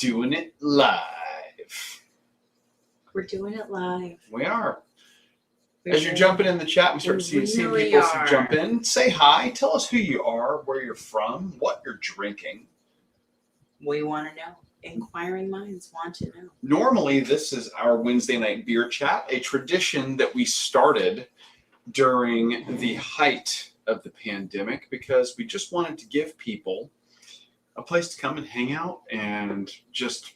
doing it live. We're doing it live. We are. As you're jumping in the chat, we start seeing really people are. jump in. Say hi. Tell us who you are, where you're from, what you're drinking. We want to know. Inquiring minds want to know. Normally, this is our Wednesday night beer chat, a tradition that we started during the height of the pandemic because we just wanted to give people a place to come and hang out and just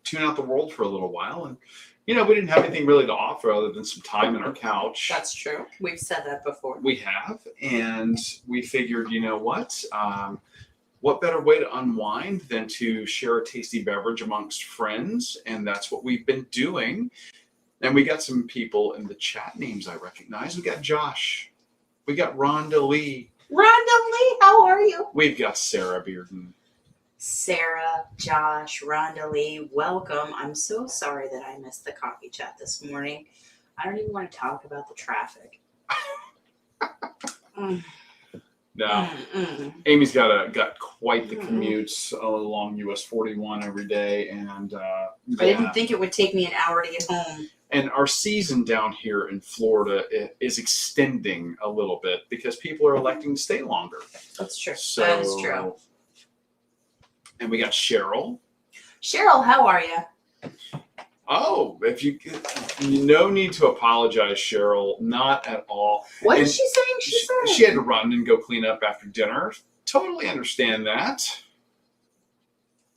tune out the world for a little while. And, you know, we didn't have anything really to offer other than some time on our couch. That's true. We've said that before. We have. And we figured, you know what better way to unwind than to share a tasty beverage amongst friends? And that's what we've been doing. And we got some people in the chat names I recognize. We got Josh. We got Rhonda Lee. Rhonda Lee, how are you? We've got Sarah Bearden. Sarah, Josh, Rhonda Lee, welcome. I'm so sorry that I missed the coffee chat this morning. I don't even want to talk about the traffic. No, Amy's got quite the commutes along US 41 every day, and I didn't think it would take me an hour to get home. And our season down here in Florida is extending a little bit because people are electing to stay longer. That's true. So, that is true. And we got Cheryl. Cheryl, how are you? Oh, no need to apologize, Cheryl. Not at all. What And is she saying? She had to run and go clean up after dinner. Totally understand that.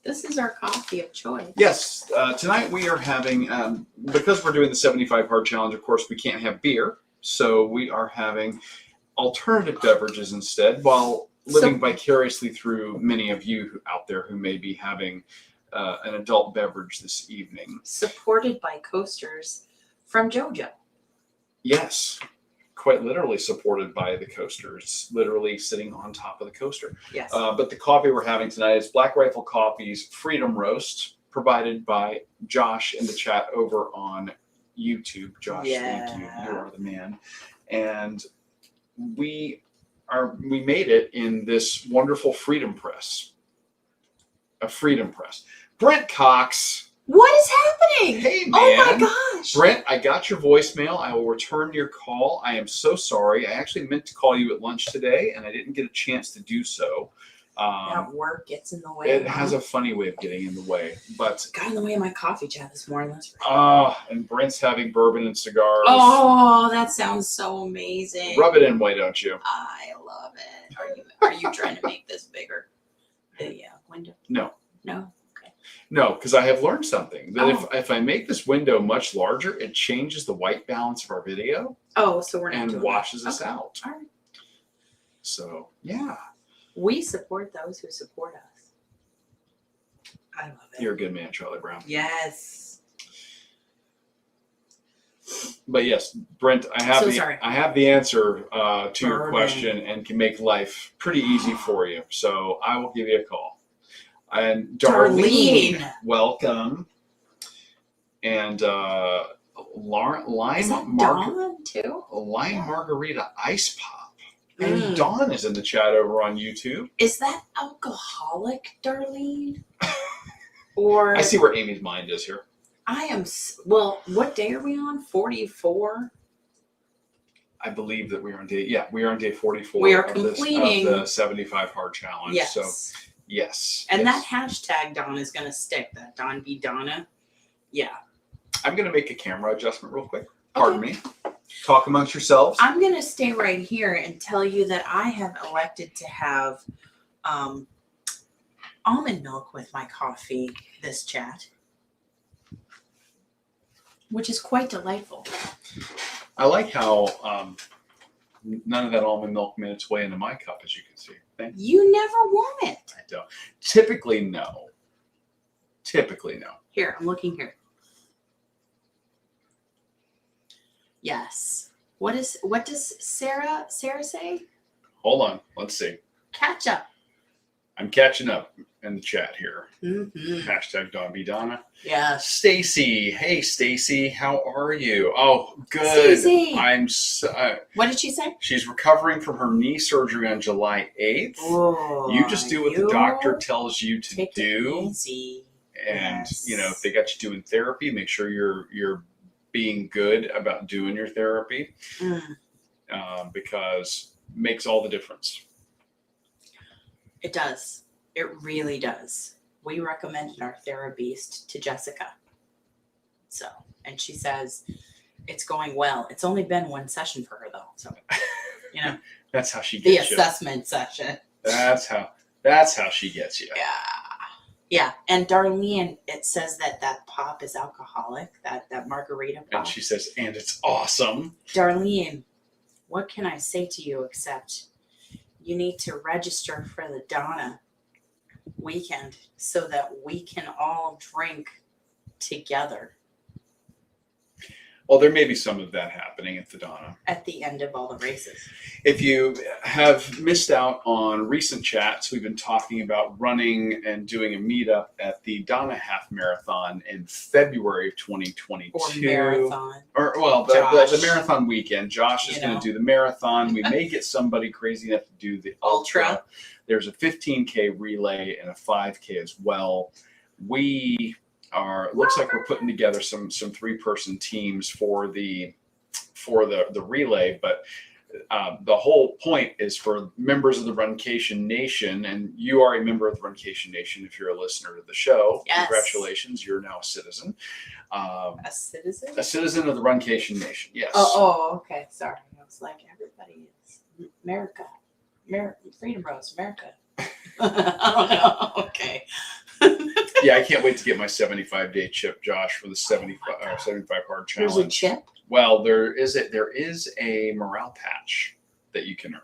This is our coffee of choice. Yes, tonight we are having, because we're doing the 75 hard challenge, of course, we can't have beer. So we are having alternative beverages instead while living vicariously through many of you out there who may be having an adult beverage this evening. Supported by coasters from JoJo. Yes, quite literally supported by the coasters, literally sitting on top of the coaster. Yes. But the coffee we're having tonight is Black Rifle Coffee's Freedom Roast, provided by Josh in the chat over on YouTube. Josh, Thank you. You are the man. And we made it in this wonderful Freedom Press. A Freedom Press. Brent Cox. What is happening? Hey, man. Oh, my gosh. Brent, I got your voicemail. I will return your call. I am so sorry. I actually meant to call you at lunch today, and I didn't get a chance to do so. Work gets in the way. It has a funny way of getting in the way. But got in the way of my coffee chat this morning. That's for sure. And Brent's having bourbon and cigars. Oh, that sounds so amazing. Rub it in, why don't you? I love it. Are you trying to make this bigger? The window? No. No? Okay. No, because I have learned something. That if I make this window much larger, it changes the white balance of our video. Oh, so we're not and doing washes that. us out. All right. So, yeah. We support those who support us. I love it. You're a good man, Charlie Brown. Yes. But yes, Brent, I have the answer to your Bourbon. question and can make life pretty easy for you. So I will give you a call. And Darlene. Welcome. And Is that Dawn too? Lime Margarita Ice Pop. And Dawn is in the chat over on YouTube. Is that alcoholic, Darlene? Or I see where Amy's mind is here. I am. Well, what day are we on? 44. I believe that we are on day. Yeah, we are on day 44. We are of completing the 75 hard challenge. Yes. So yes. And yes. that hashtag Dawn is going to stick. That Dawn be Donna. Yeah. I'm going to make a camera adjustment real quick. Pardon me. Talk amongst yourselves. I'm going to stay right here and tell you that I have elected to have almond milk with my coffee this chat, which is quite delightful. I like how none of that almond milk made its way into my cup, as you can see. Thank you. You never want it. I don't. Typically, no. Here, I'm looking here. Yes. What does Sarah say? Hold on. Let's see. Catch up. I'm catching up in the chat here. Mm-hmm. Hashtag Dawn B. Donna. Yes. Stacy. Hey, Stacy. How are you? Oh, good. Stacy. I'm so, What did she say? she's recovering from her knee surgery on July 8th. Oh, You just do what the doctor tells you to take do. it easy. And Yes. if they got you doing therapy, make sure you're being good about doing your therapy, because it makes all the difference. It does. It really does. We recommended our therapist to Jessica. So, and she says it's going well. It's only been one session for her though. So, That's how she the gets you. assessment session. That's how she gets you. Yeah. Yeah. And Darlene, it says that pop is alcoholic, that margarita pop. And she says, and it's awesome. Darlene, what can I say to you except you need to register for the Donna weekend so that we can all drink together Well, there may be some of that happening at the Donna. at the end of all the races. If you have missed out on recent chats, we've been talking about running and doing a meetup at the Donna Half Marathon in February of 2022. Or marathon. The marathon weekend. Josh is You going know. to do the marathon. We may get somebody crazy enough to do the ultra. There's a 15K relay and a 5K as well. Looks like we're putting together some 3-person teams for the relay, but the whole point is for members of the Runcation Nation, and you are a member of the Runcation Nation if you're a listener to the show. Yes. Congratulations, you're now a citizen. A citizen? A citizen of the Runcation Nation, yes. Oh, okay. Sorry. I was like, everybody is America. Freedom Rose, America. I don't know. Okay. Yeah, I can't wait to get my 75-day chip, Josh, for the 75 hard challenge. There's a chip? Well, there is a morale patch that you can earn.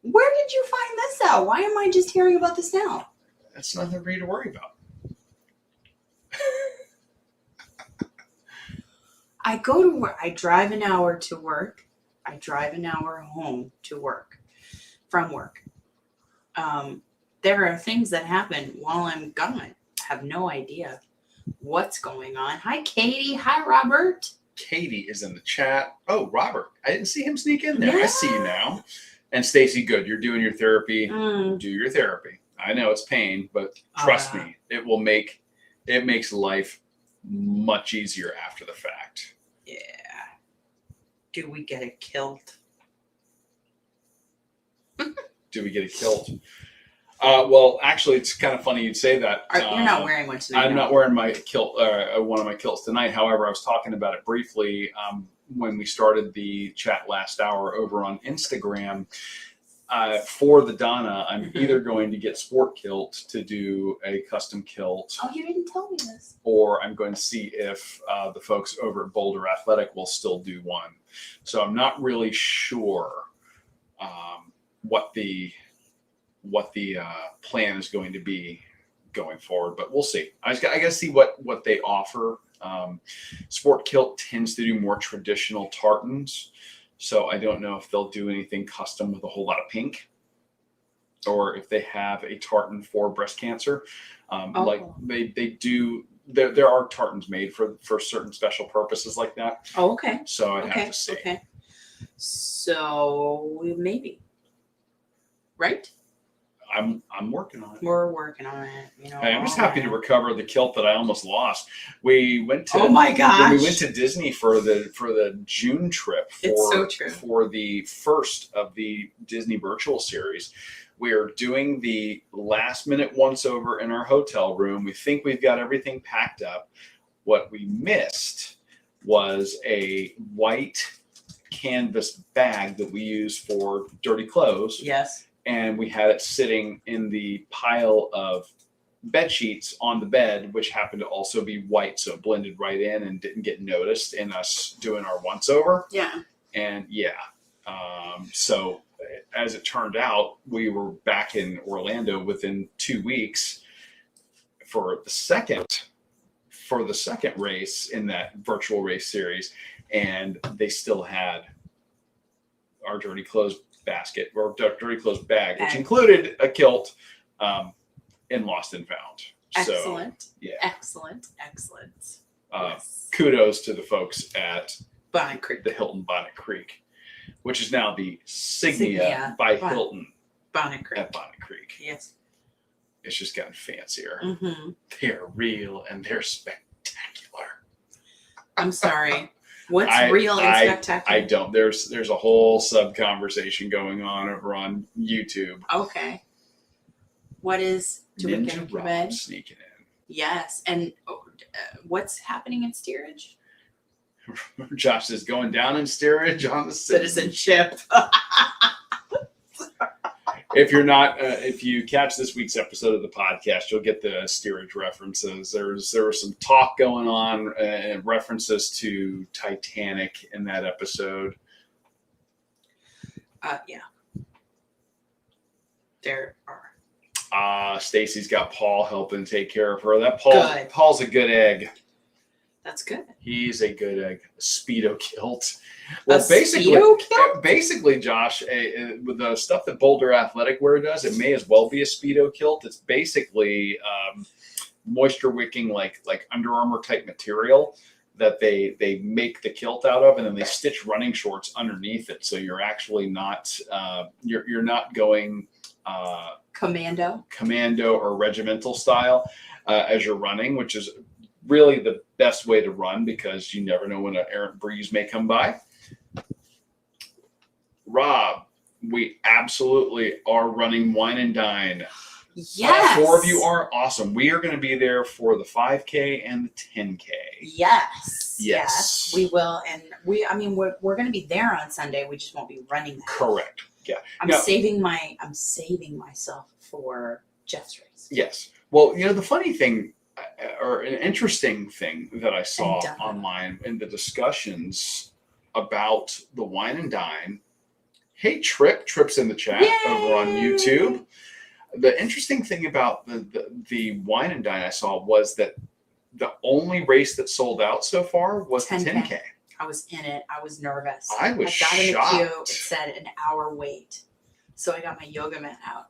Where did you find this out? Why am I just hearing about this now? That's nothing for you to worry about. I go to work. I drive an hour to work. I drive an hour home to work, from work. There are things that happen while I'm gone. I have no idea what's going on. Hi, Katie. Hi, Robert. Katie is in the chat. Oh, Robert. I didn't see him sneak in there. Yeah. I see you now. And Stacy, good. You're doing your therapy. Do your therapy. I know it's pain, but trust me, it makes life much easier after the fact. Yeah. Do we get a kilt? Do we get a kilt? Well, actually, it's kind of funny you'd say that. You're not wearing one tonight. I'm not wearing my kilt, one of my kilts tonight. However, I was talking about it briefly when we started the chat last hour over on Instagram. For the Donna, I'm either going to get Sport Kilt to do a custom kilt. Oh, you didn't tell me this. Or I'm going to see if the folks over at Boulder Athletic will still do one. So I'm not really sure what the plan is going to be going forward, but we'll see. I got to see what they offer. Sport Kilt tends to do more traditional tartans, so I don't know if they'll do anything custom with a whole lot of pink, or if they have a tartan for breast cancer. Like they do. There are tartans made for certain special purposes like that. Oh, okay. So I'd have to see. Okay. So maybe, right? I'm working on it. We're working on it. Hey, I'm just happy to recover the kilt that I almost lost. We went to my gosh. When we went to Disney for the June trip It's so true. for the first of the Disney virtual series. We are doing the last minute once over in our hotel room. We think we've got everything packed up. What we missed was a white canvas bag that we use for dirty clothes. Yes. And we had it sitting in the pile of bed sheets on the bed, which happened to also be white, so it blended right in and didn't get noticed in us doing our once over. Yeah. And so as it turned out, we were back in Orlando within 2 weeks for the second race in that virtual race series, and they still had our dirty clothes basket or dirty clothes bag, which included a kilt in Lost and Found. Excellent. So, yeah. Excellent. Yes. Kudos to the folks at Bonnet Creek. the Hilton Bonnet Creek, which is now the Signia by Hilton Bonnet Creek. at Bonnet Creek. Yes. It's just gotten fancier. Mm-hmm. They're real and they're spectacular. I'm sorry. What's real and spectacular? I don't. There's a whole sub conversation going on over on YouTube. Okay. What is Ninja Rob sneaking in? Yes, and what's happening in steerage? Josh is going down in steerage on the Citizenship. If you're not, if you catch this week's episode of the podcast, you'll get the steerage references. There was some talk going on and references to Titanic in that episode. Yeah, there are. Stacy's got Paul helping take care of her. Good. Paul's a good egg. That's good. He's a good egg. Speedo kilt. Well, basically, Josh, with the stuff that Boulder Athletic Wear does, it may as well be a Speedo kilt. It's basically moisture wicking, like Under Armour type material that they make the kilt out of, and then they stitch running shorts underneath it. So you're actually not you're not going commando or regimental style as you're running, which is really the best way to run because you never know when an errant breeze may come by. Rob, we absolutely are running Wine and Dine. Yes. 4 of you are awesome. We are going to be there for the 5K and the 10K. Yes, we will. And we're going to be there on Sunday. We just won't be running that. Correct. Yeah. I'm saving myself for Jeff's race. Yes. Well, the funny thing, or an interesting thing that I saw online in the discussions about the Wine and Dine. Hey, Trip's in the chat. Yay! Over on YouTube. The interesting thing about the Wine and Dine I saw was that the only race that sold out so far was 10K. The 10K. I was in it. I was nervous. I got shocked. In the queue. It said an hour wait. So I got my yoga mat out.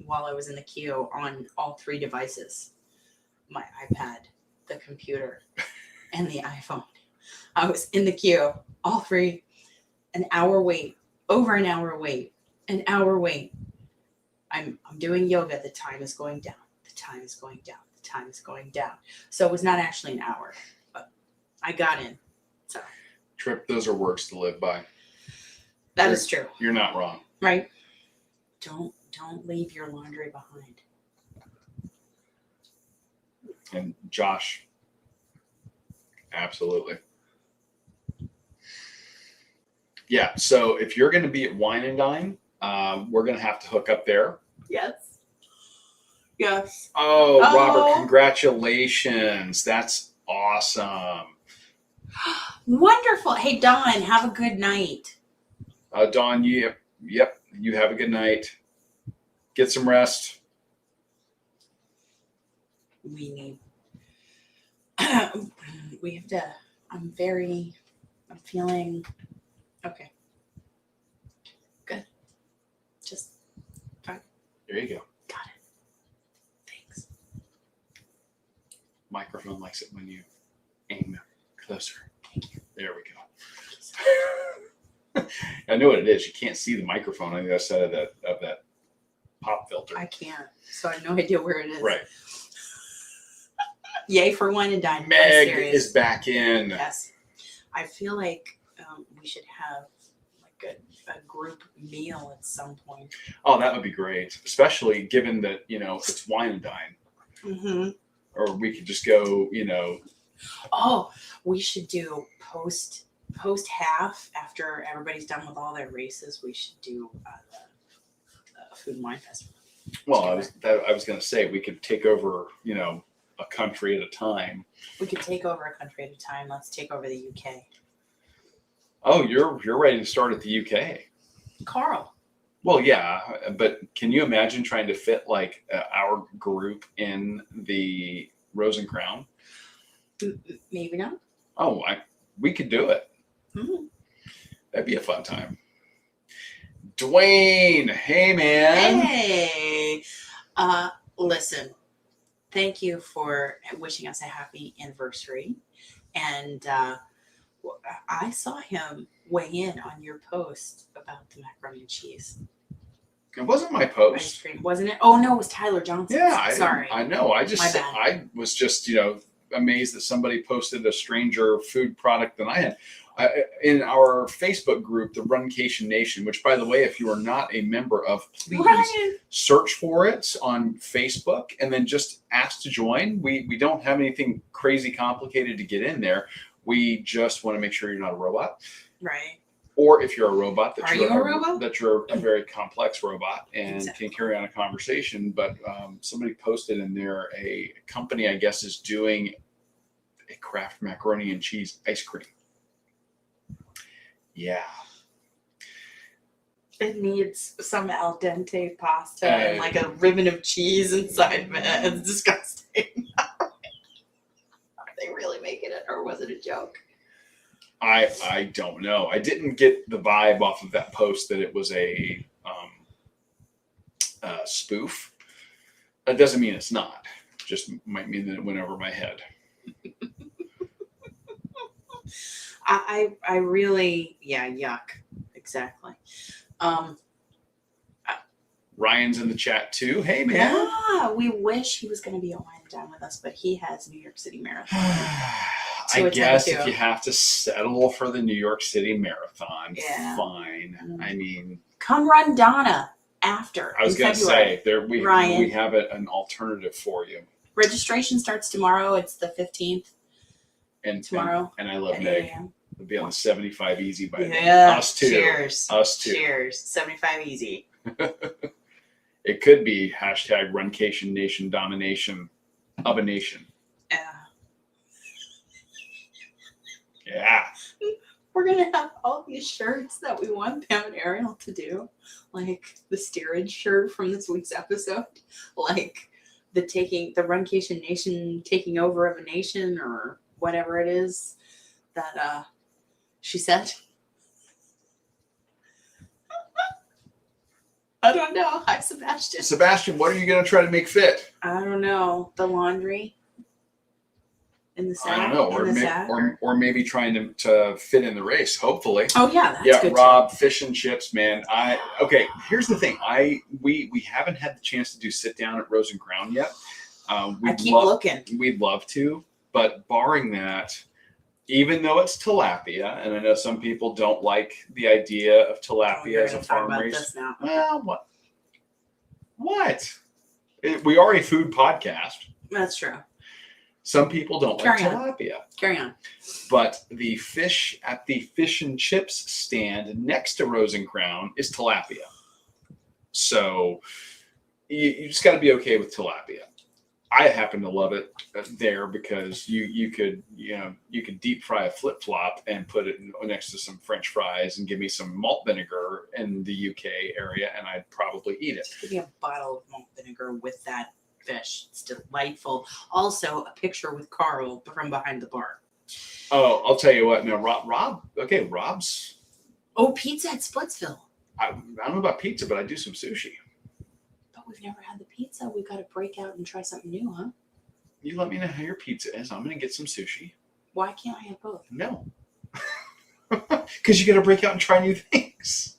While I was in the queue on all 3 devices. My iPad, the computer, and the iPhone. I was in the queue, all 3, an hour wait, over an hour wait, an hour wait. I'm doing yoga. The time is going down. The time is going down. The time is going down. So it was not actually an hour, but I got in. So Trip, those are words to live by. That is true. You're not wrong. Right. Don't leave your laundry behind. And Josh, absolutely. Yeah, so if you're going to be at Wine and Dine, we're going to have to hook up there. Yes. Oh, Robert, congratulations. That's awesome. Wonderful. Hey, Dawn, have a good night. Dawn, yep, you have a good night. Get some rest. We have to, I'm feeling okay. Good. Just fine. There you go. Got it. Thanks. Microphone likes it when you aim closer. Thank you. There we go. I know what it is. You can't see the microphone on the other side of that pop filter. I can't. So I have no idea where it is. Right. Yay for Wine and Dine. Meg is back in. Yes. I feel like we should have like a group meal at some point. Oh, that would be great. Especially given that, it's Wine and Dine. Mm-hmm. Or we could just go, Oh, we should do post half after everybody's done with all their races. We should do the Food and Wine Festival. Well, I was going to say we could take over, a country at a time. We could take over a country at a time. Let's take over the UK. Oh, you're ready to start at the UK, Carl. Well, yeah, but can you imagine trying to fit like our group in the Rose and Crown? Maybe not. Oh, we could do it. Mm-hmm. That'd be a fun time. Dwayne, hey man. Hey. Listen, thank you for wishing us a happy anniversary. And I saw him weigh in on your post about the macaroni and cheese. It wasn't my Ice post. cream, wasn't it? Oh no, it was Tyler Johnson. Yeah, Sorry. I know. My bad. I was just, amazed that somebody posted a stranger food product than I had. In our Facebook group, the Runcation Nation, which, by the way, if you are not a member of, please Ryan. search for it on Facebook and then just ask to join. We don't have anything crazy complicated to get in there. We just want to make sure you're not a robot. Right. Or if you're a robot, Are you a robot? that you're a very complex robot and Exactly. can carry on a conversation. But somebody posted in there a company, I guess, is doing a Kraft macaroni and cheese ice cream. Yeah. It needs some al dente pasta and like a ribbon of cheese inside of it. It's disgusting. Are they really making it, or was it a joke? I don't know. I didn't get the vibe off of that post that it was a spoof. That doesn't mean it's not. Just might mean that it went over my head. I really, yuck. Exactly. Ryan's in the chat too. Hey, man. Yeah, we wish he was going to be on down with us, but he has New York City Marathon. I guess if you have to settle for the New York City Marathon, fine. Mm. I mean, come run Donna after. I was going to say we have an alternative for you. Registration starts tomorrow. It's the 15th. And tomorrow. And I love Meg. We'll be on the 75 easy by then. Yeah. Us too. Cheers. Us too. Cheers. 75 easy. It could be hashtag Runcation Nation domination of a nation. Yeah. We're going to have all these shirts that we want Pam and Ariel to do. Like the steerage shirt from this week's episode. Like the Runcation Nation taking over of a nation, or whatever it is that she said. I don't know. Hi, Sebastian. Sebastian, what are you going to try to make fit? I don't know. The laundry in the sack. I don't know. Or maybe trying to fit in the race, hopefully. Oh, yeah. That's good Rob, too. fish and chips, man. Okay, here's the thing. We haven't had the chance to do sit down at Rose and Crown yet. I keep looking. We'd love to, but barring that, even though it's tilapia, and I know some people don't like the idea of tilapia as a farm race. Well, what? What? We are a food podcast. That's true. Some people don't like tilapia. Carry on. But the fish at the fish and chips stand next to Rose and Crown is tilapia. So you just got to be okay with tilapia. I happen to love it there because you could deep fry a flip flop and put it next to some French fries and give me some malt vinegar in the UK area, and I'd probably eat it. Give me a bottle of malt vinegar with that fish. It's delightful. Also, a picture with Carl from behind the bar. Oh, I'll tell you what. Now, Rob's. Oh, pizza at Splitsville. I don't know about pizza, but I do some sushi. But we've never had the pizza. We've got to break out and try something new, huh? You let me know how your pizza is. I'm going to get some sushi. Why can't I have both? No. Because you got to break out and try new things.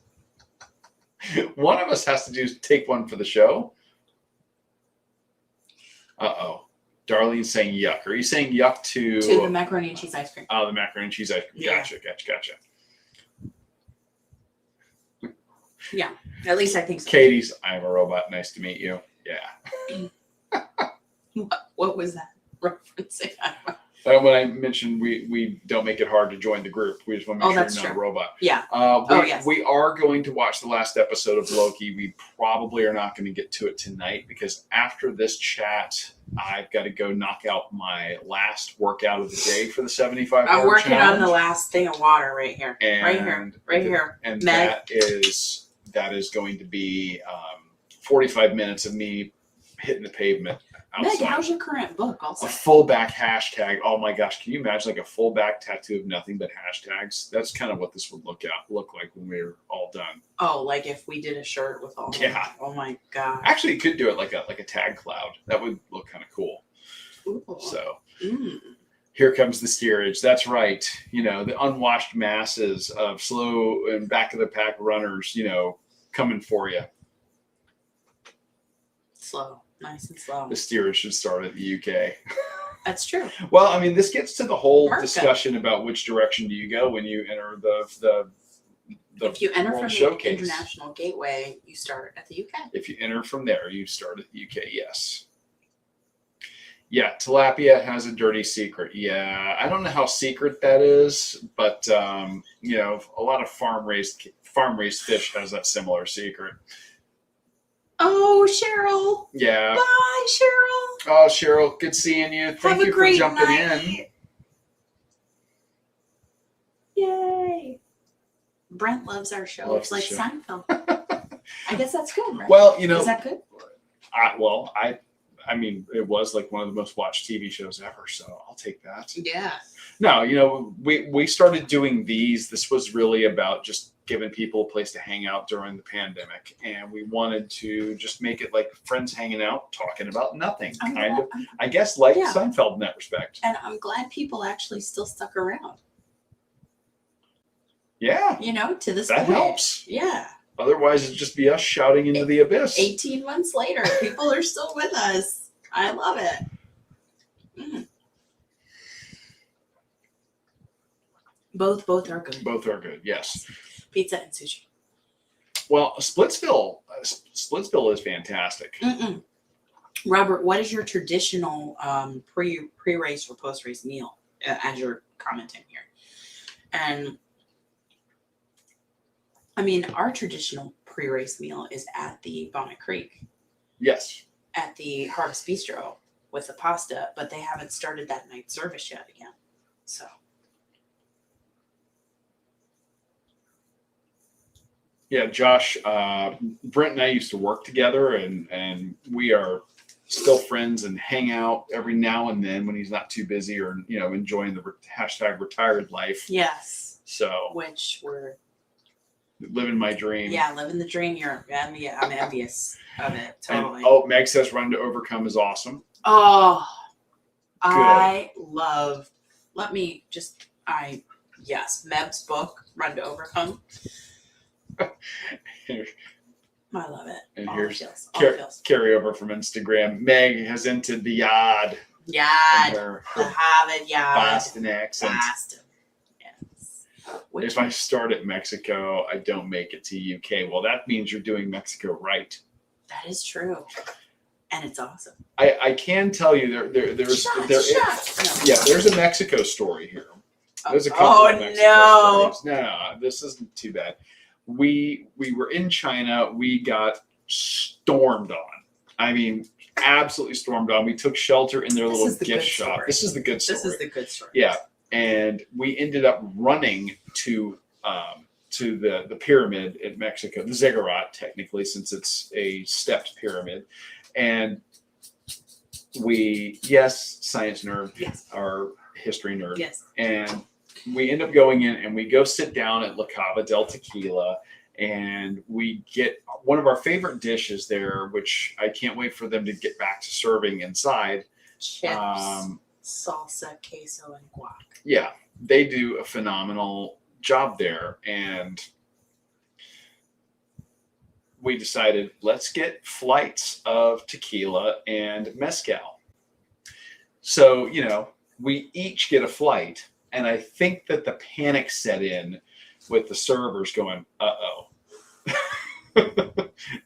One of us has to take one for the show. Uh-oh. Darlene's saying yuck. Are you saying yuck to the macaroni and cheese ice cream? Oh, the macaroni and cheese ice cream. Yeah. Gotcha. Yeah, at least I think so. Katie's, I'm a robot. Nice to meet you. Yeah. What was that referencing? When I mentioned we don't make it hard to join the group. We just want to make sure you're not a robot. Yeah. Yes. We are going to watch the last episode of Loki. We probably are not going to get to it tonight because after this chat, I've got to go knock out my last workout of the day for the 75 hour I'm working challenge. on the last thing of water right here. Right here. And Meg. that is going to be 45 minutes of me hitting the pavement outside. Meg, how's your current book also? A full back hashtag. Oh my gosh, can you imagine like a full back tattoo of nothing but hashtags? That's kind of what this would look like when we're all done. Oh, like if we did a shirt with all oh my god. Actually, you could do it like a tag cloud. That would look kind of cool. Ooh. So here comes the steerage. That's right. The unwashed masses of slow and back of the pack runners, coming for you. Slow. Nice and slow. The steerage should start at the UK. That's true. Well, I mean, this gets to the whole America. discussion about which direction do you go when you enter the If you enter World from Showcase. the International Gateway, you start at the UK. If you enter from there, you start at the UK, yes. Yeah, tilapia has a dirty secret. Yeah, I don't know how secret that is, but you know, a lot of farm raised fish has that similar secret. Oh, Cheryl. Yeah. Bye, Cheryl. Oh, Cheryl, good seeing you. Thank Have a you for great jumping night. Yay. Brent loves our show. Loves It's like the show. Seinfeld. I guess that's good, right? Well, you know, Is that good? I mean, it was like one of the most watched TV shows ever, so I'll take that. Yeah. No, you know, we started doing these. This was really about just giving people a place to hang out during the pandemic, and we wanted to just make it like friends hanging out, talking about nothing, kind of. I guess like Yeah. Seinfeld in that respect. And I'm glad people actually still stuck around. Yeah, You know, to this that point. helps. Yeah. Otherwise, it'd just be us shouting into the abyss. 18 months later, people are still with us. I love it. Mm. Both are good. Both are good. Yes. Pizza and sushi. Well, Splitsville is fantastic. Mm-mm. Robert, what is your traditional pre-race or post-race meal as you're commenting here? And I mean, our traditional pre-race meal is at the Bonnet Creek, Yes. at the Harvest Bistro with the pasta, but they haven't started that night service yet again. So Yeah, Josh, Brent and I used to work together, and we are still friends and hang out every now and then when he's not too busy or, you know, enjoying the hashtag retired life. yes, So which we're living my dream. living the dream here. I'm envious of it. And, Totally. Meg says Run to Overcome is awesome. Oh, Good. I love. Yes, Meb's book, Run to Overcome. I love it. And All here's the feels. All the feels. carryover from Instagram. Meg has entered the yard. in Yad. her The Harvard Yad. Boston accent. Boston. Yes. Which If I start at Mexico, I don't make it to UK. Well, that means you're doing Mexico right. that is true. And it's awesome. I can tell you there's a Mexico story here. There's a couple of Mexico stories. No, this isn't too bad. We were in China. We got stormed on. I mean, absolutely stormed on. We took shelter in their This little is the gift good shop. story. This is the good story. This is the good story. Yeah, and we ended up running to the pyramid in Mexico, the ziggurat, technically, since it's a stepped pyramid. And science nerd, Yes. our history nerd. Yes. And we end up going in and we go sit down at La Cava del Tequila, and we get one of our favorite dishes there, which I can't wait for them to get back to serving inside. Chips, salsa, queso, and guac. Yeah, they do a phenomenal job there. And we decided, let's get flights of tequila and mezcal. So, you know, we each get a flight. And I think that the panic set in with the servers going, uh-oh.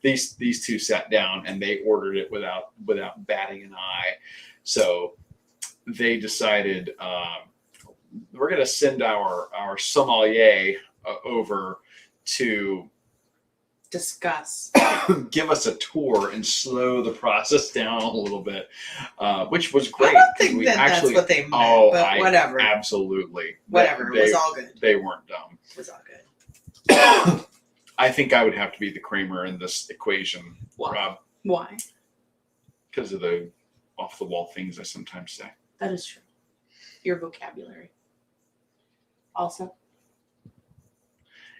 These two sat down and they ordered it without batting an eye. So they decided we're going to send our sommelier over to Discuss. give us a tour and slow the process down a little bit, which was great. I don't think We that's actually- what they meant, but whatever. Absolutely. Whatever. It was all good. They weren't dumb. It was all good. I think I would have to be the Kramer in this equation, Why? Rob, Why? because of the off-the-wall things I sometimes say. That is true. Your vocabulary. Also.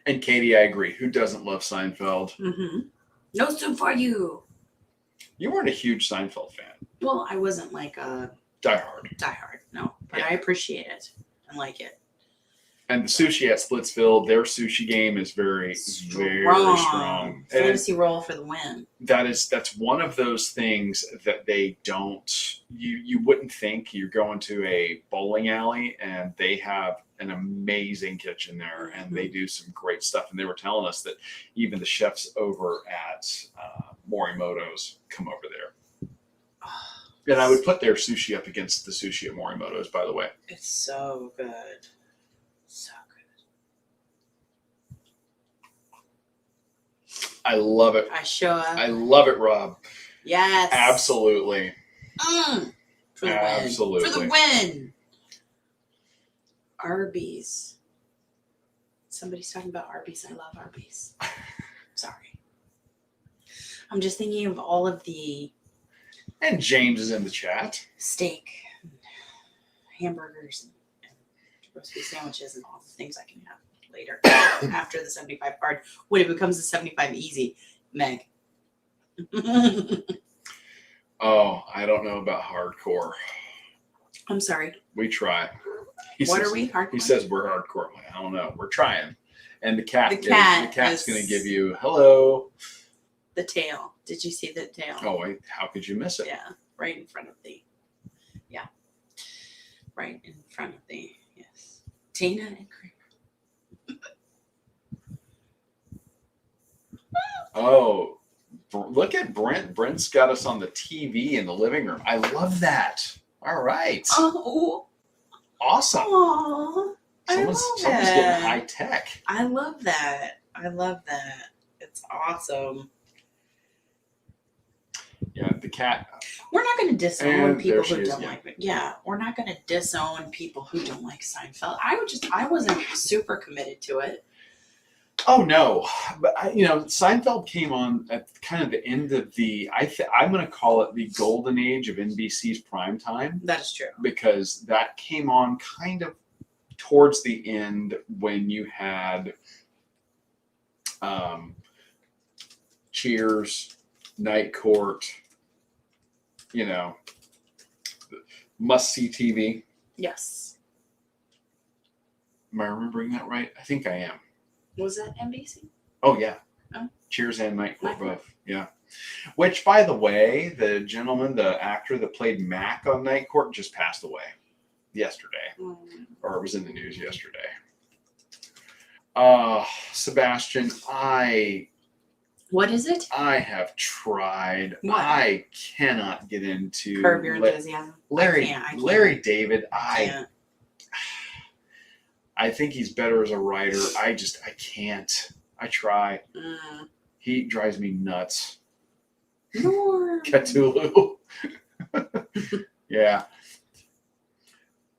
And Katie, I agree. Who doesn't love Seinfeld? Mm-hmm. No soup for you. You weren't a huge Seinfeld fan. Well, I wasn't like a Die Hard. diehard. No, but Yeah. I appreciate it and like it. And the sushi at Splitsville, their sushi game is very strong. Fantasy roll for the win. That's one of those things that they don't. You wouldn't think you're going to a bowling alley and they have an amazing kitchen there, and they do some great stuff. And they were telling us that even the chefs over at Morimoto's come over there. And I would put their sushi up against the sushi at Morimoto's, by the way. It's so good. So good. I love it. I love it, Rob. Yes. Absolutely. For the Absolutely. win. For the win. Arby's. Somebody's talking about Arby's. I love Arby's. Sorry. I'm just thinking of all of the... And James is in the chat. Steak, hamburgers, and roast beef sandwiches, and all the things I can have later after the 75 hard. When it becomes a 75 easy, Meg. Oh, I don't know about hardcore. I'm sorry. We try. What are we? Hardcore? He says we're hardcore. I'm like, I don't know. We're trying. And the cat's going to give you hello. The tail. Did you see the tail? Oh, wait, how could you miss it? Yeah, right in front of the. Yeah, right in front of the. Yes, Tina and Kramer. Oh, look at Brent. Brent's got us on the TV in the living room. I love that. All right. Oh, awesome. Aww, someone's getting high tech. I love that. It's awesome. Yeah, the cat. We're not going to disown people who don't yeah. like it. Yeah, we're not going to disown people who don't like Seinfeld. I wasn't super committed to it. Oh no, but Seinfeld came on at kind of the end of the. I'm going to call it the golden age of NBC's prime time. That is true, because that came on kind of towards the end when you had Cheers, Night Court, must see TV. Yes. Am I remembering that right? I think I am. Was that NBC? Oh, yeah. Oh. Cheers and Night Court both. Yeah. Which, by the way, the actor that played Mac on Night Court just passed away yesterday. Or it was in the news yesterday. Sebastian, What is it? I have tried. What? I cannot get into Curb Your Enthusiasm. Larry I can't. Larry David. I I think he's better as a writer. I can't. I try. He drives me nuts. Cthulhu. Yeah.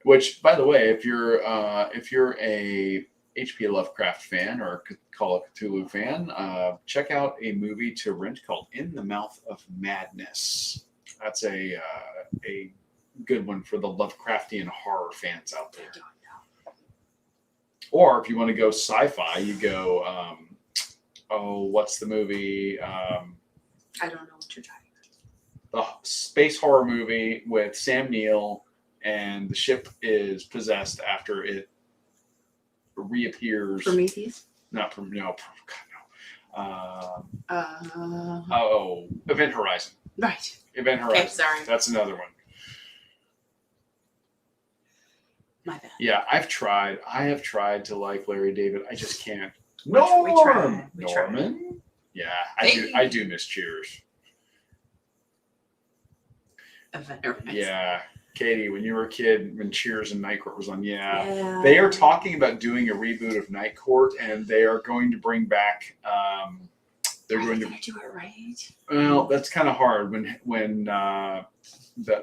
Which, by the way, if you're a H.P. Lovecraft fan or Call of Cthulhu fan, check out a movie to rent called In the Mouth of Madness. That's a good one for the Lovecraftian horror fans out there. Or if you want to go sci-fi, you go, what's the movie? I don't know what you're talking about. The space horror movie with Sam Neill, and the ship is possessed after it reappears. Prometheus? Not from no. God, no. Event Horizon. Right. Event Horizon. Okay, sorry. That's another one. My bad. Yeah, I have tried to like Larry David. I just can't. We tried. Norman. Yeah, I do miss Cheers. Event Horizon. Yeah. Katie, when you were a kid, when Cheers and Night Court was on, yeah. They are talking about doing a reboot of Night Court, and they are going to bring back. They're going to do it right. Well, that's kind of hard when the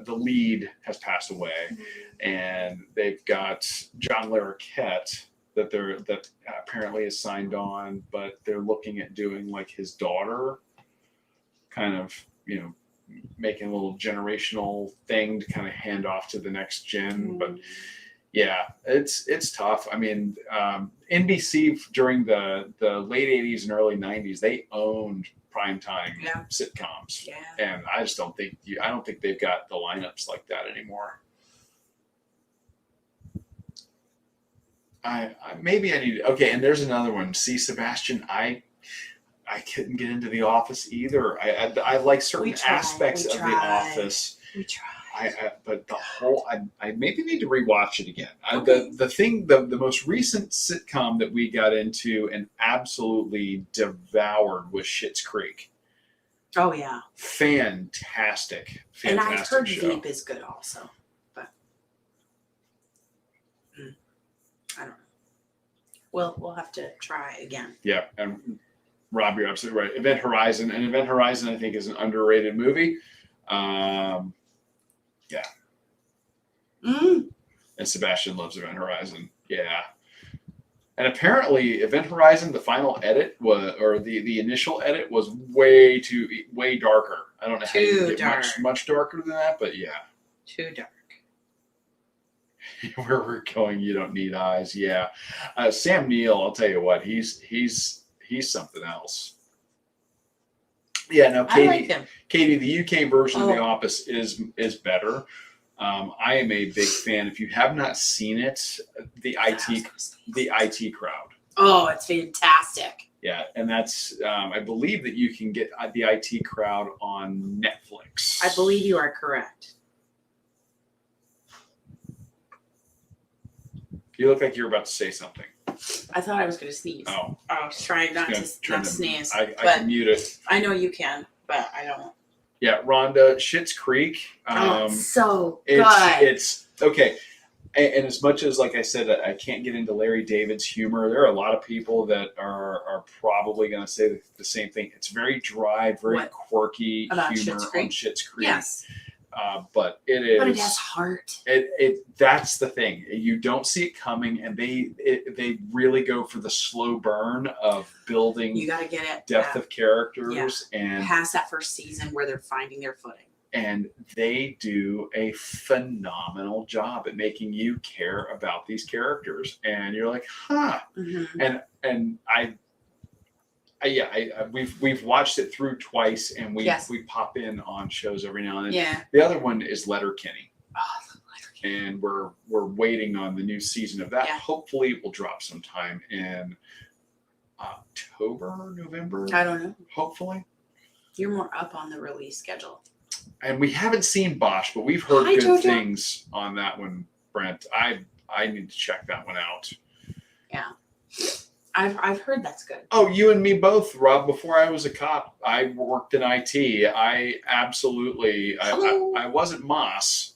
lead has passed away, and they've got John Larroquette that apparently is signed on, but they're looking at doing like his daughter, kind of making a little generational thing to kind of hand off to the next gen. But yeah, it's tough. I mean, NBC during the late 80s and early 90s, they owned primetime sitcoms. Yeah. And I just don't think they've got the lineups like that anymore. I maybe I need. Okay, and there's another one. See, Sebastian, I couldn't get into The Office either. I like certain aspects of The Office. We tried. But the whole I maybe need to rewatch it again. Okay. The most recent sitcom that we got into and absolutely devoured was Schitt's Creek. Oh yeah, Fantastic and I've heard show. Veep is good also, but I don't know. We'll have to try again. Yeah, and Rob, you're absolutely right. Event Horizon, I think is an underrated movie. Yeah. And Sebastian loves Event Horizon. Yeah. And apparently, Event Horizon, the final edit was, or the initial edit was way darker. I don't know how you can get much darker than that, but yeah. Too dark. Where we're going, you don't need eyes. Yeah. Sam Neill, I'll tell you what, he's something else. Yeah, no, Katie, I like him. Katie, the UK version of The Office is better. I am a big fan. If you have not seen it, the IT Crowd. Oh, it's fantastic. Yeah, and that's I believe that you can get the IT Crowd on Netflix. I believe you are correct. You look like you're about to say something. I thought I was going to sneeze. Oh. I was trying not to sneeze. I can mute it. I know you can, but I don't. Yeah, Rhonda, Schitt's Creek. So good. It's okay. And as much as, like I said, I can't get into Larry David's humor, there are a lot of people that are probably going to say the same thing. It's very dry, very quirky humor on Schitt's Creek. Yes. But it is. But it has heart. That's the thing. You don't see it coming, and they really go for the slow burn of building. You got to get it. Depth of characters and past that first season where they're finding their footing. And they do a phenomenal job at making you care about these characters, and you're like, huh. Mm-hmm. And we've watched it through twice, and we pop in on shows every now and then. Yeah. The other one is Letterkenny. Oh, Letterkenny. And we're waiting on the new season of that. Yeah. Hopefully, it will drop sometime in October, November. I don't know. Hopefully. You're more up on the release schedule. And we haven't seen Bosch, but we've heard good things on that one, Brent. I need to check that one out. Yeah. I've heard that's good. Oh, you and me both, Rob. Before I was a cop, I worked in IT. I absolutely, I wasn't Moss.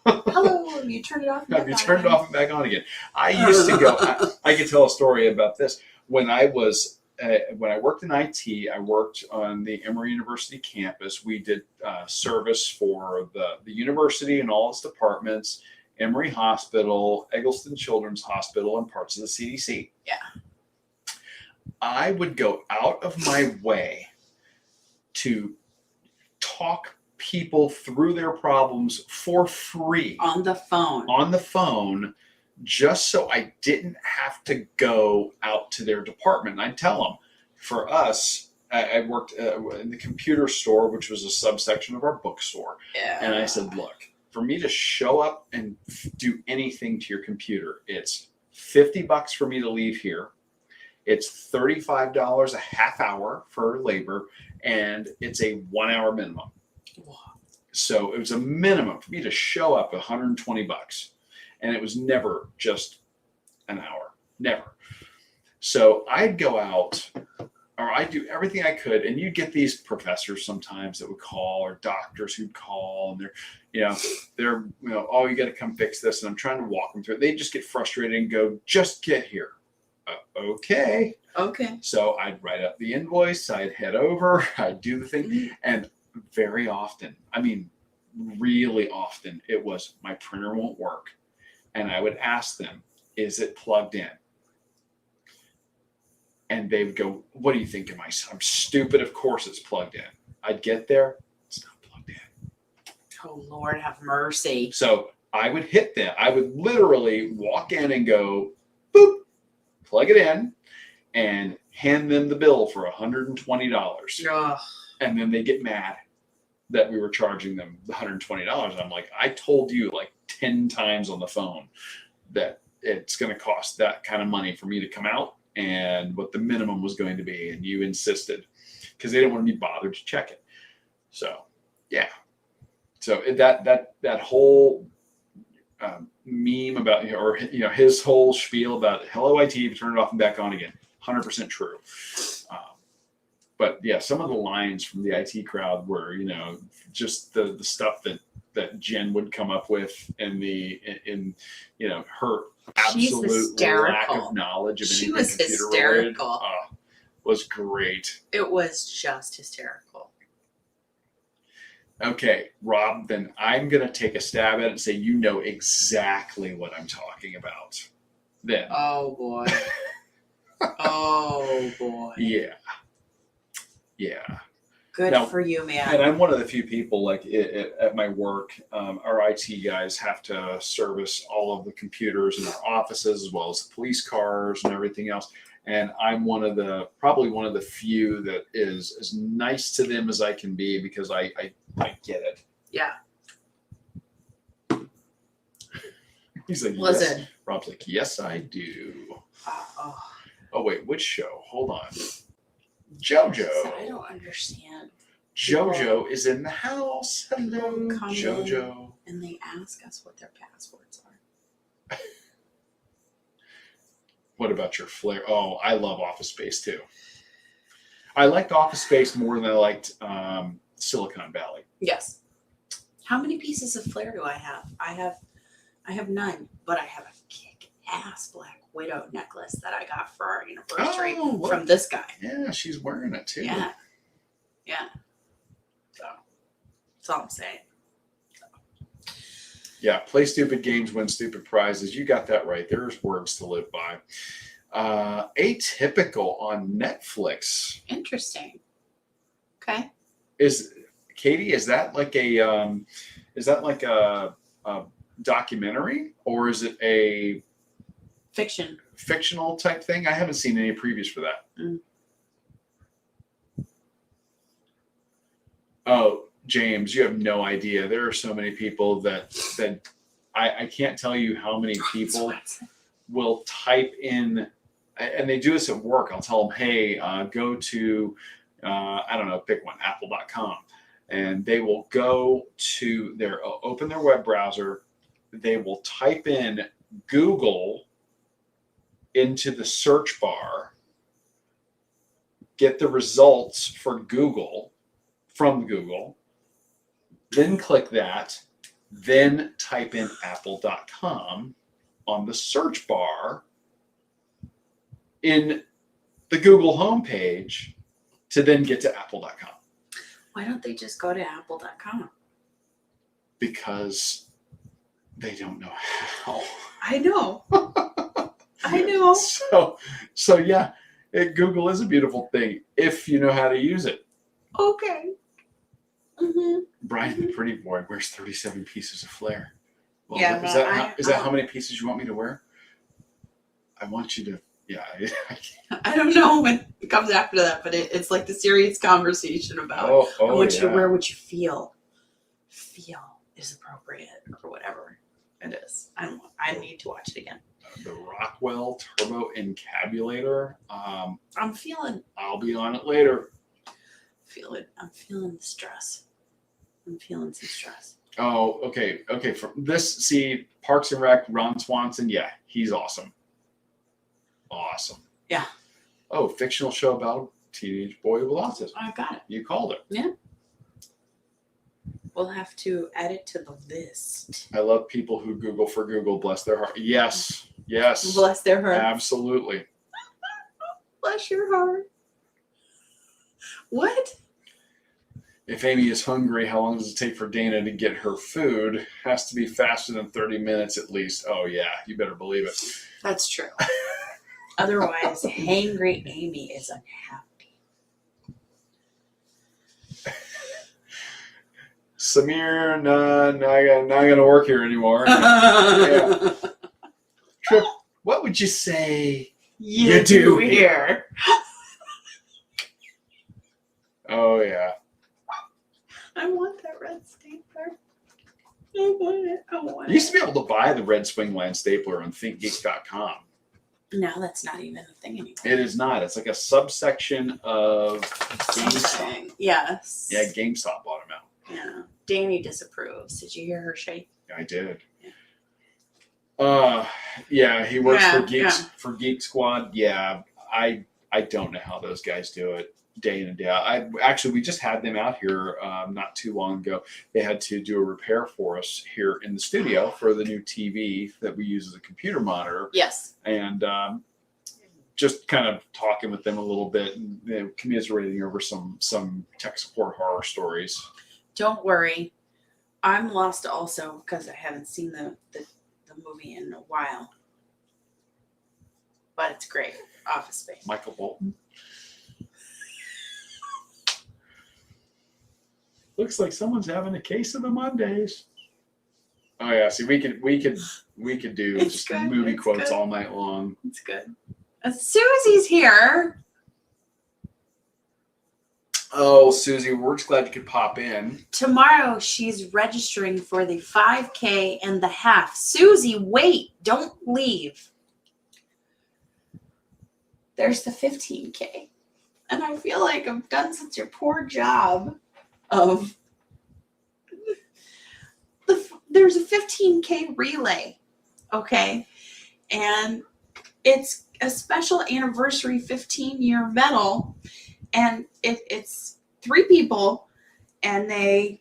Hello, you turned it off. You turned it off and back on again. I used to go. I could tell a story about this. When I worked in IT, I worked on the Emory University campus. We did service for the university and all its departments, Emory Hospital, Eggleston Children's Hospital, and parts of the CDC. Yeah. I would go out of my way to talk people through their problems for free. On the phone. Just so I didn't have to go out to their department. And I'd tell them, for us, I worked in the computer store, which was a subsection of our bookstore. Yeah. And I said, look, for me to show up and do anything to your computer, it's $50 for me to leave here. It's $35 a half hour for labor, and it's a 1 hour minimum. Wow. So it was a minimum for me to show up $120. And it was never just an hour. Never. So I'd go out, or I'd do everything I could, and you'd get these professors sometimes that would call, or doctors who'd call, and they're oh, you got to come fix this, and I'm trying to walk them through it. They just get frustrated and go, just get here. Okay. So I'd write up the invoice, I'd head over, I'd do the thing, and very often, I mean, really often, it was my printer won't work. And I would ask them, is it plugged in? And they would go, what do you think? I'm stupid. Of course it's plugged in. I'd get there. It's not plugged in. Oh, Lord, have mercy. So I would hit them. I would literally walk in and go, boop, plug it in, and hand them the bill for $120. Ugh. And then they get mad that we were charging them the $120. I'm like, I told you like 10 times on the phone that it's going to cost that kind of money for me to come out and what the minimum was going to be. And you insisted because they didn't want to be bothered to check it. So, yeah. So that whole meme about, or his whole spiel about hello IT, turn it off and back on again, 100% true. But yeah, some of the lines from the IT crowd were, just the stuff that Jen would come up with in her absolute lack of knowledge of anything computer related was great. It was just hysterical. Okay, Rob, then I'm going to take a stab at it and say you know exactly what I'm talking about. Then. Oh, boy. Oh, boy. Yeah. Good now, for you, man. And I'm one of the few people, like at my work, our IT guys have to service all of the computers in our offices as well as the police cars and everything else. And I'm probably one of the few that is as nice to them as I can be because I get it. Yeah. He's like, listen. Yes. Rob's like, yes, I do. Oh, wait, which show? Hold on. JoJo. I don't understand. JoJo is in the house. Hello, JoJo. And they ask us what their passwords are. What about your flair? Oh, I love Office Space too. I liked Office Space more than I liked Silicon Valley. Yes. How many pieces of flair do I have? I have none, but I have a kick-ass Black Widow necklace that I got for our anniversary from this guy. Yeah, she's wearing it too. Yeah. So that's all I'm saying. Yeah, play stupid games, win stupid prizes. You got that right. There's words to live by. Atypical on Netflix. Interesting. Okay. Katie? Is that like a documentary or is it a fictional type thing? I haven't seen any previews for that. Oh, James, you have no idea. There are so many people that I can't tell you how many people will type in, and they do this at work. I'll tell them, hey, go to, I don't know, pick one, apple.com. And they will go to open their web browser. They will type in Google into the search bar, get the results for Google from Google, then click that, then type in apple.com on the search bar in the Google homepage to then get to apple.com. Why don't they just go to apple.com? Because they don't know how. I know. I know. So yeah, Google is a beautiful thing if you know how to use it. Okay. Mm-hmm. Brian, the pretty boy, wears 37 pieces of flair. Well, yeah, is that how many pieces you want me to wear? I want you to. Yeah. I don't know what comes after that, but it's like the serious conversation about I want you to wear what you feel is appropriate or whatever it is. I need to watch it again. The Rockwell Turbo Encabulator. I'm feeling. I'll be on it later. I'm feeling the stress. I'm feeling some stress. Oh, okay. From this, Parks and Rec, Ron Swanson. Yeah, he's awesome. Awesome. Yeah. Oh, fictional show about a teenage boy with autism. I got it. You called it. Yeah. We'll have to add it to the list. I love people who Google for Google. Bless their heart. Yes. Bless their heart. Absolutely. Bless your heart. What? If Amy is hungry, how long does it take for Dana to get her food? Has to be faster than 30 minutes at least. Oh, yeah. You better believe it. That's true. Otherwise, hangry Amy is unhappy. Samir, not going to work here anymore. Yeah. Trip, what would you say you do here? Oh, yeah. I want that red stapler. want You used to be able to buy the red swing line stapler on thinkgeek.com. No, that's not even a thing anymore. It is not. It's like a subsection of GameStop. Something. Yes. Yeah, GameStop bought them out. Yeah. Danny disapproves. Did you hear her shake? Yeah, I did. Yeah, he works for Geek Squad. Yeah, I don't know how those guys do it day in and day out. We just had them out here not too long ago. They had to do a repair for us here in the studio for the new TV that we use as a computer monitor. Yes. And just kind of talking with them a little bit and commiserating over some tech support horror stories. Don't worry, I'm lost also because I haven't seen the movie in a while. But it's great. Office Space. Michael Bolton. Looks like someone's having a case of the Mondays. Oh yeah, see, we could do It's just good, movie it's quotes good. all night long. It's good. Susie's here. Oh, Susie, we're just glad you could pop in. Tomorrow she's registering for the 5K and the half. Susie, wait, don't leave. There's the 15K. And I feel like I've done such a poor job of there's a 15K relay, okay? And it's a special anniversary 15-year medal, and it's 3 people, and they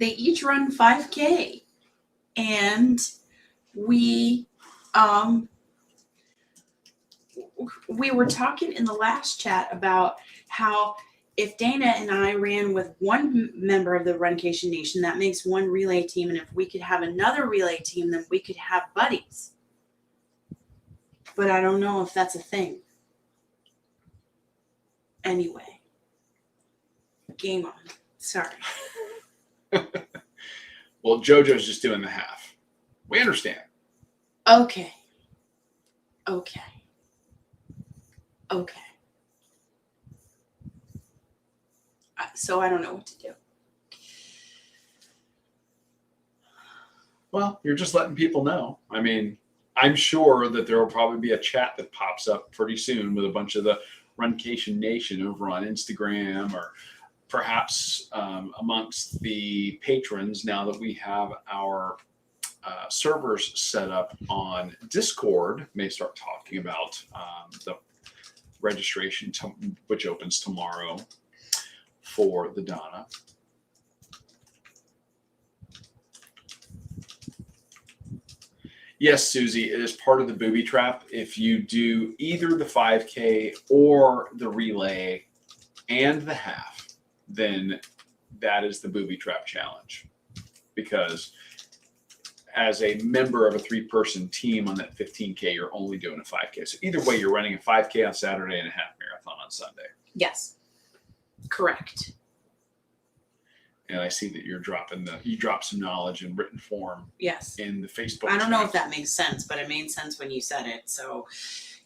each run 5K, and we were talking in the last chat about how if Dana and I ran with one member of the Runcation Nation, that makes one relay team. And if we could have another relay team, then we could have buddies. But I don't know if that's a thing. Anyway. Game on. Sorry. Well, JoJo's just doing the half. We understand. Okay. So I don't know what to do. Well, you're just letting people know. I mean, I'm sure that there will probably be a chat that pops up pretty soon with a bunch of the Runcation Nation over on Instagram, or perhaps amongst the patrons, now that we have our servers set up on Discord, may start talking about the registration, which opens tomorrow for the Donna. Yes, Susie, it is part of the booby trap. If you do either the 5K or the relay and the half, then that is the booby trap challenge. Because as a member of a 3-person team on that 15K, you're only doing a 5K. So either way, you're running a 5K on Saturday and a half marathon on Sunday. Yes. Correct. And I see that you dropped some knowledge in written form. Yes. In the Facebook. I don't know if that makes sense, but it made sense when you said it. So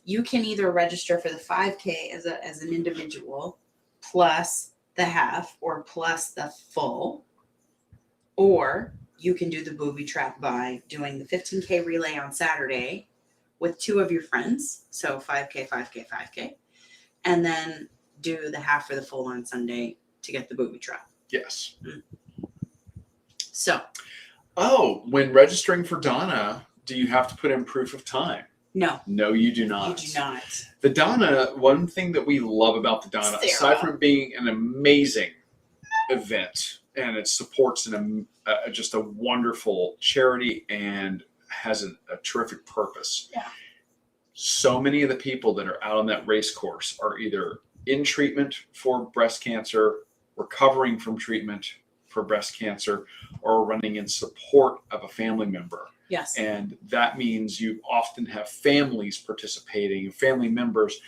you can either register for the 5K as an individual, plus the half, or plus the full, or you can do the booby trap by doing the 15K relay on Saturday with 2 of your friends. So 5K, 5K, 5K, and then do the half or the full on Sunday to get the booby trap. Yes. So. Oh, when registering for Donna, do you have to put in proof of time? No. No, you do not. You do not. The Donna, one thing that we love about the Donna, aside from being an amazing event, and it supports just a wonderful charity and has a terrific purpose. Yeah. So many of the people that are out on that race course are either in treatment for breast cancer, recovering from treatment for breast cancer, or running in support of a family member. Yes. And that means you often have families participating, family members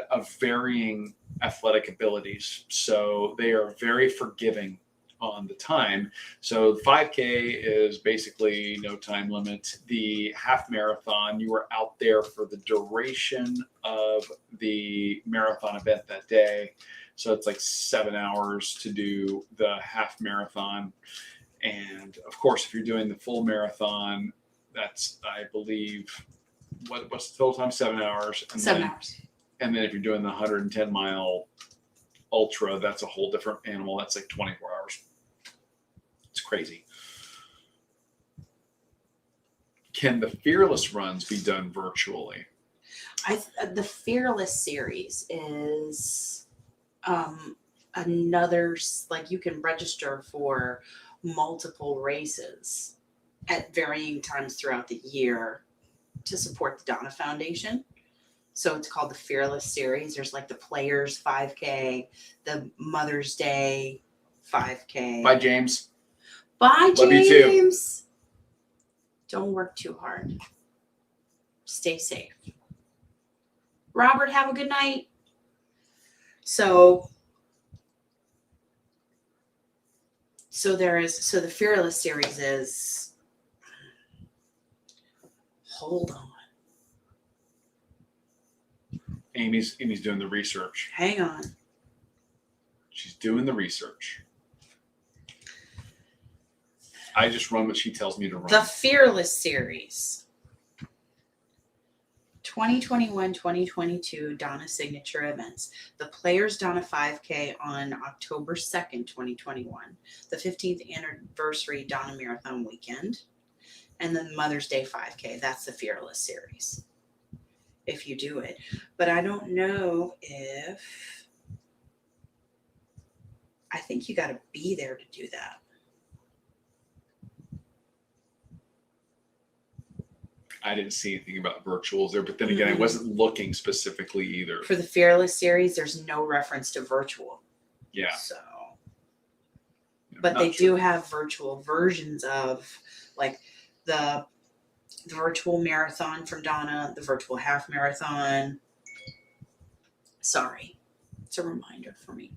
of varying athletic abilities. So they are very forgiving on the time. So the 5K is basically no time limit. The half marathon, you are out there for the duration of the marathon event that day. So it's like 7 hours to do the half marathon. And of course, if you're doing the full marathon, that's, I believe, what's the total time? 7 hours. And 7 hours. And then if you're doing the 110-mile ultra, that's a whole different animal. That's like 24 hours. It's crazy. Can the Fearless runs be done virtually? The Fearless series is another, like, you can register for multiple races at varying times throughout the year to support the Donna Foundation. So it's called the Fearless series. There's like the Players 5K, the Mother's Day 5K. Bye, James. Bye, Love you too. James. Don't work too hard. Stay safe. Robert, have a good night. So the Fearless series is, hold on. Amy's doing the research. Hang on. She's doing the research. I just run what she tells me to run. The Fearless series. 2021-2022 Donna signature events. The Players Donna 5K on October 2nd, 2021. The 15th anniversary Donna Marathon weekend. And then Mother's Day 5K. That's the Fearless series. If you do it. But I don't know if, I think you got to be there to do that. I didn't see anything about virtuals there, but then again, I wasn't looking specifically either. For the Fearless series, there's no reference to virtual. Yeah. So, but they do have virtual versions of, like, the virtual marathon from Donna, the virtual half marathon. Sorry. It's a reminder for me.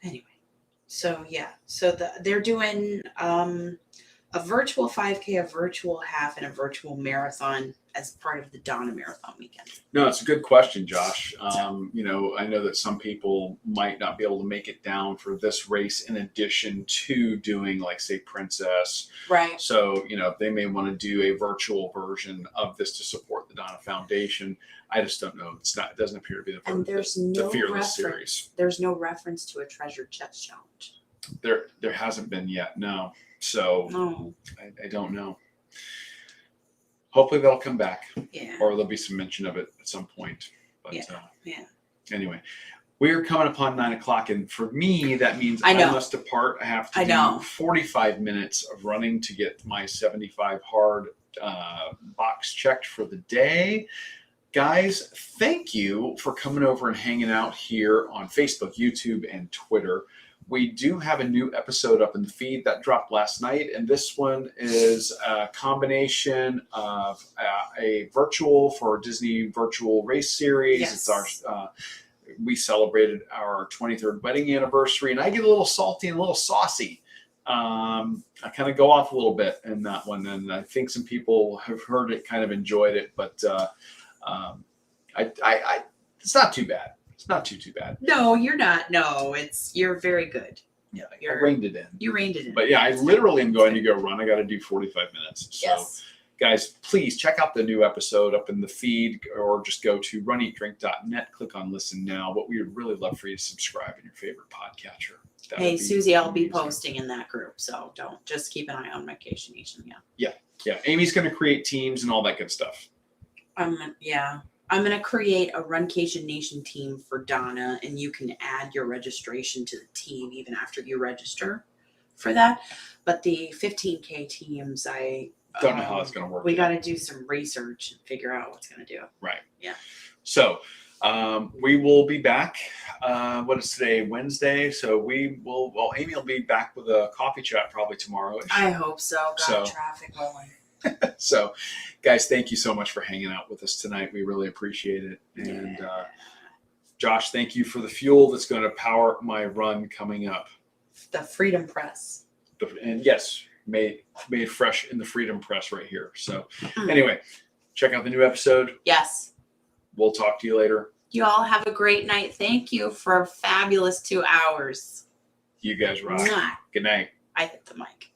Anyway. So, yeah. So they're doing a virtual 5K, a virtual half, and a virtual marathon as part of the Donna Marathon weekend. No, it's a good question, Josh. You know, I know that some people might not be able to make it down for this race in addition to doing, like, say, Princess. Right. So, you know, they may want to do a virtual version of this to support the Donna Foundation. I just don't know. It doesn't appear to be the Fearless series. There's no reference to a treasure chest challenge. There hasn't been yet, no. So No. I don't know. Hopefully that'll come back. Yeah. Or there'll be some mention of it at some point. But yeah. Anyway, we're coming upon 9 o'clock, and for me that means I must depart. I have to do 45 minutes of running to get my 75 hard box checked for the day. Guys, thank you for coming over and hanging out here on Facebook, YouTube, and Twitter. We do have a new episode up in the feed that dropped last night, and this one is a combination of a virtual for Disney virtual race series. Yes. It's our we celebrated our 23rd wedding anniversary, and I get a little salty and a little saucy. I kind of go off a little bit in that one, and I think some people have heard it, kind of enjoyed it, but it's not too bad. It's not too bad. No, you're not. No, you're very good. Yeah, I reined it in. You reined it in. But yeah, I literally am going to go run. I got to do 45 minutes. So, guys, please check out the new episode up in the feed, or just go to runeatdrink.net, click on listen now. But we would really love for you to subscribe in your favorite podcatcher. Hey, Susie, I'll be posting in that group, so just keep an eye on Vacation Nation. Yeah. Amy's going to create teams and all that good stuff. I'm going to create a Runcation Nation team for Donna, and you can add your registration to the team even after you register for that. But the 15K teams, I don't know how it's going to work. We got to do some research and figure out what's going to do. Right. Yeah. So we will be back. What is today? Wednesday. So Amy will be back with a coffee chat probably tomorrow. I hope so. Got traffic rolling. So, guys, thank you so much for hanging out with us tonight. We really appreciate it. And Josh, thank you for the fuel that's going to power my run coming up. The Freedom Press. And yes, made fresh in the Freedom Press right here. So anyway, check out the new episode. Yes. We'll talk to you later. You all have a great night. Thank you for a fabulous 2 hours. You guys rock. Mwah. Good night. I hit the mic.